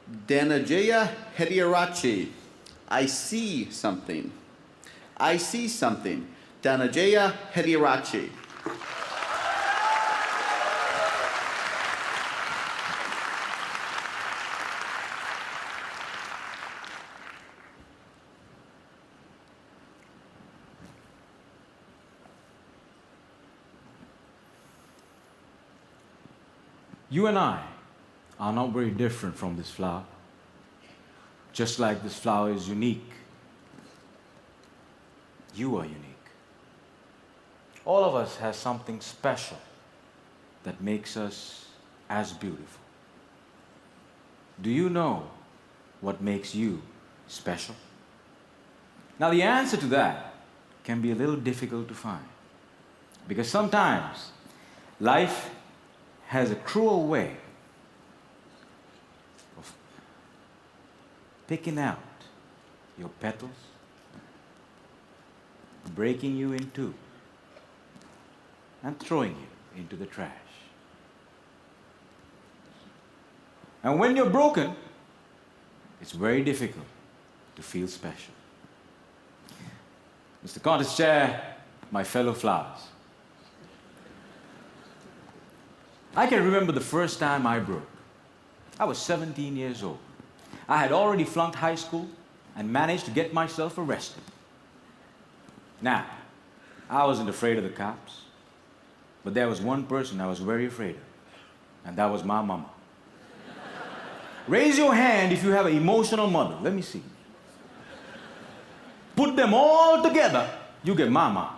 Dananjaya, Hettiarachchi. I see something. I see something. Dananjaya, Hettiarachchi. You and I are not very different from this flower. Just like this flower is unique, you are unique. All of us have something special that makes us as beautiful. Do you know what makes you special? Now, the answer to that can be a little difficult to find, because sometimes life has a cruel way of picking out your petals, breaking you in two, and throwing you into the trash. And when you're broken, it's very difficult to feel special. Mr. Contest Chair, my fellow flowers, I can remember the first time I broke. I was 17 years old. I had already flunked high school and managed to get myself arrested. Now, I wasn't afraid of the cops, but there was one person I was very afraid of, and that was my mama. Raise your hand if you have an emotional mother. Let me see. Put them all together, you get mama.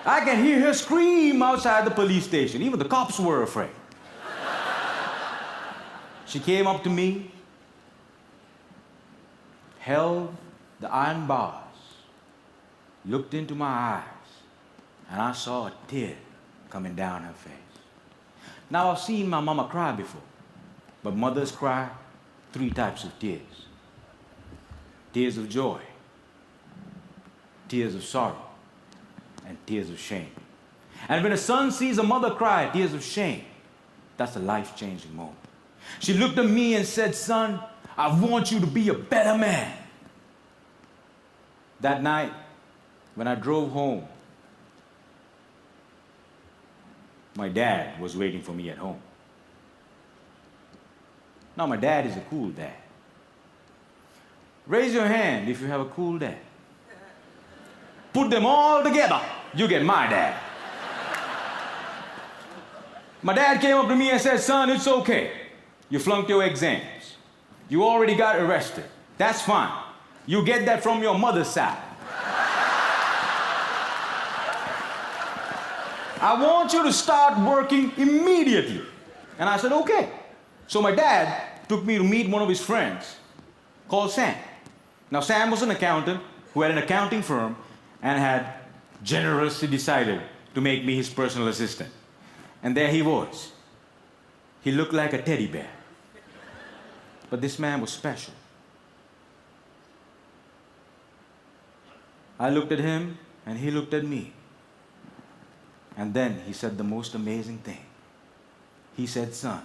I can hear her scream outside the police station. Even the cops were afraid. She came up to me, held the iron bars, looked into my eyes, and I saw a tear coming down her face. Now, I've seen my mama cry before, but mothers cry 3 types of tears. Tears of joy, tears of sorrow, and tears of shame. And when a son sees a mother cry tears of shame, that's a life-changing moment. She looked at me and said, "Son, I want you to be a better man." That night, when I drove home, my dad was waiting for me at home. Now, my dad is a cool dad. Raise your hand if you have a cool dad. Put them all together, you get my dad. My dad came up to me and said, "Son, it's okay. You flunked your exams. You already got arrested. That's fine. You get that from your mother's side. I want you to start working immediately." And I said, "Okay." So my dad took me to meet one of his friends called Sam. Now, Sam was an accountant who had an accounting firm and had generously decided to make me his personal assistant. And there he was. He looked like a teddy bear. But this man was special. I looked at him, and he looked at me. And then he said the most amazing thing. He said, "Son,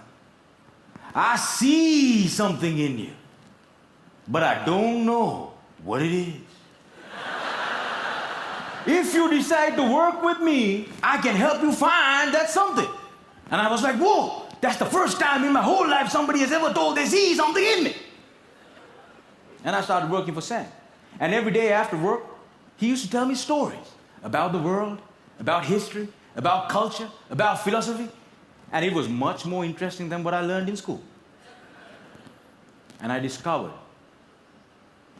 I see something in you, but I don't know what it is. If you decide to work with me, I can help you find that something." And I was like, "Whoa, that's the first time in my whole life somebody has ever told they see something in me." And I started working for Sam. And every day after work, he used to tell me stories about the world, about history, about culture, about philosophy. And it was much more interesting than what I learned in school. And I discovered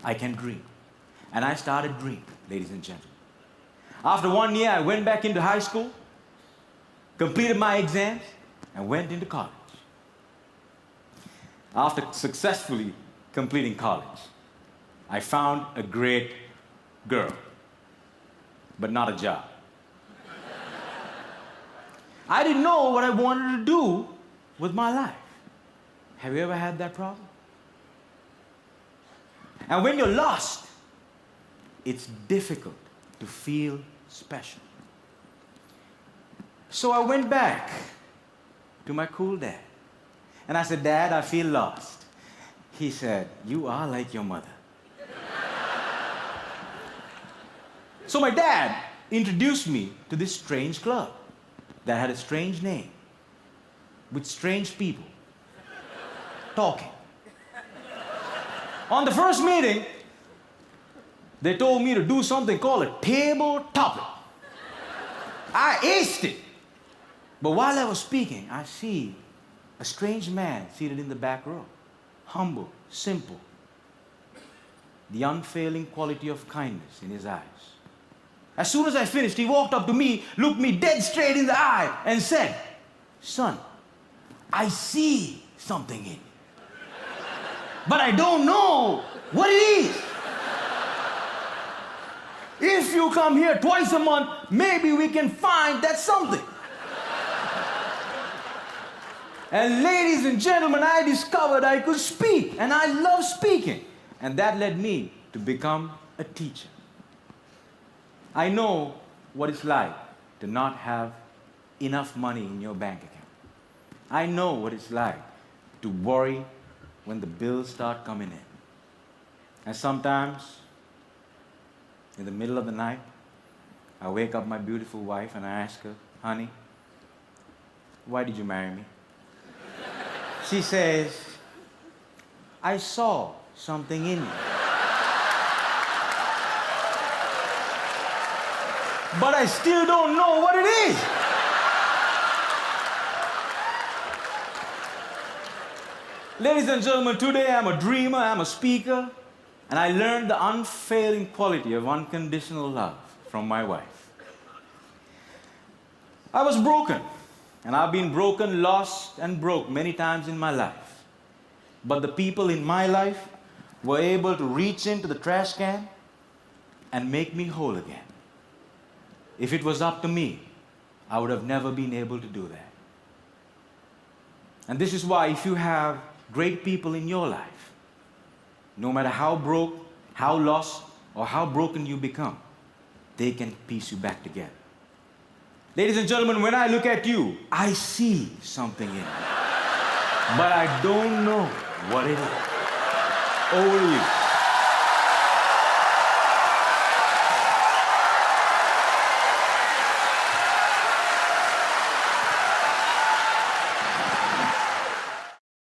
I can dream. And I started dreaming, ladies and gentlemen. After 1 year, I went back into high school, completed my exams, and went into college. After successfully completing college, I found a great girl, but not a job. I didn't know what I wanted to do with my life. Have you ever had that problem? And when you're lost, it's difficult to feel special. So I went back to my cool dad And I said, Dad, I feel lost. He said, you are like your mother. So my dad introduced me to this strange club that had a strange name, with strange people talking. On the first meeting, they told me to do something called a table topic. I aced it. But while I was speaking, I see a strange man seated in the back row. Humble, simple. The unfailing quality of kindness in his eyes. As soon as I finished, he walked up to me, looked me dead straight in the eye, and said, son, I see something in you. But I don't know what it is. If you come here twice a month, maybe we can find that something. And ladies and gentlemen, I discovered I could speak, and I love speaking. And that led me to become a teacher. I know what it's like to not have enough money in your bank account. I know what it's like to worry when the bills start coming in. And sometimes, in the middle of the night, I wake up my beautiful wife and I ask her, honey, why did you marry me? She says, I saw something in you. But I still don't know what it is. Ladies and gentlemen, today I'm a dreamer, I'm a speaker, and I learned the unfailing quality of unconditional love from my wife. I was broken, and I've been broken, lost, and broke many times in my life. But the people in my life were able to reach into the trash can and make me whole again. If it was up to me, I would have never been able to do that. And this is why if you have great people in your life, no matter how broke, how lost, or how broken you become, they can piece you back together. Ladies and gentlemen, when I look at you, I see something in you. But I don't know what it is. Over to you.